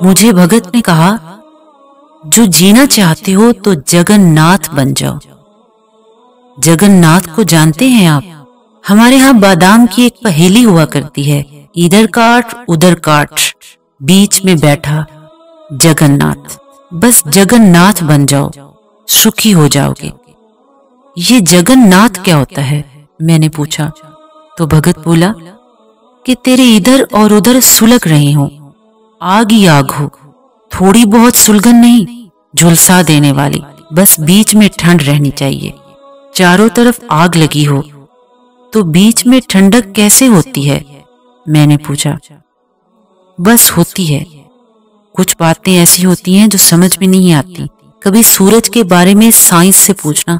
مجھے بھگت نے کہا، جو جینا چاہتے ہو تو جگن ناتھ بن جاؤ۔ جگن ناتھ کو جانتے ہیں آپ؟ ہمارے ہاں بادام کی ایک پہیلی ہوا کرتی ہے، ادھر کاٹ ادھر کاٹ، بیچ میں بیٹھا جگن ناتھ۔ بس جگن ناتھ بن جاؤ، سکھی ہو جاؤ گے۔ یہ جگن ناتھ کیا ہوتا ہے؟ میں نے پوچھا تو بھگت بولا کہ تیرے ادھر اور ادھر سلگ رہے ہوں، آگ ہی آگ ہو، تھوڑی بہت سلگن نہیں، جھلسا دینے والی، بس بیچ میں ٹھنڈ رہنی چاہیے۔ چاروں طرف آگ لگی ہو تو بیچ میں ٹھنڈک کیسے ہوتی ہے؟ میں نے پوچھا۔ بس ہوتی ہے، کچھ باتیں ایسی ہوتی ہیں جو سمجھ میں نہیں آتی۔ کبھی سورج کے بارے میں سائنس سے پوچھنا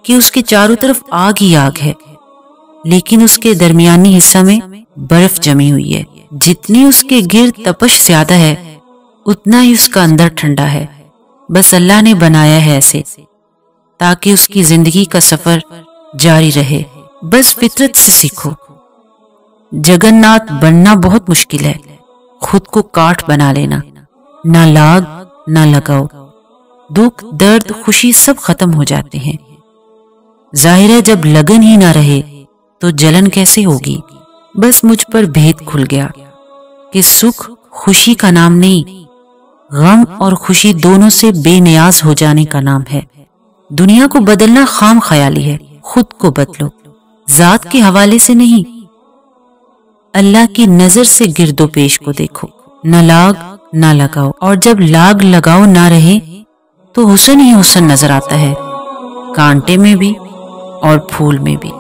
کہ اس کے چاروں طرف آگ ہی آگ ہے، لیکن اس کے درمیانی حصہ میں برف جمی ہوئی ہے۔ جتنی اس کے گرد تپش زیادہ ہے اتنا ہی اس کا اندر ٹھنڈا ہے۔ بس اللہ نے بنایا ہے ایسے تاکہ اس کی زندگی کا سفر جاری رہے۔ بس فطرت سے سیکھو۔ جگن ناتھ بننا بہت مشکل ہے، خود کو کاٹ بنا لینا، نہ لاگ نہ لگاؤ، دکھ درد خوشی سب ختم ہو جاتے ہیں۔ ظاہر ہے جب لگن ہی نہ رہے تو جلن کیسے ہوگی؟ بس مجھ پر بھید کھل گیا کہ سکھ خوشی کا نام نہیں، غم اور خوشی دونوں سے بے نیاز ہو جانے کا نام ہے۔ دنیا کو بدلنا خام خیالی ہے، خود کو بدلو، ذات کے حوالے سے نہیں، اللہ کی نظر سے گرد و پیش کو دیکھو، نہ لاگ نہ لگاؤ، اور جب لاگ لگاؤ نہ رہے تو حسن ہی حسن نظر آتا ہے، کانٹے میں بھی اور پھول میں بھی۔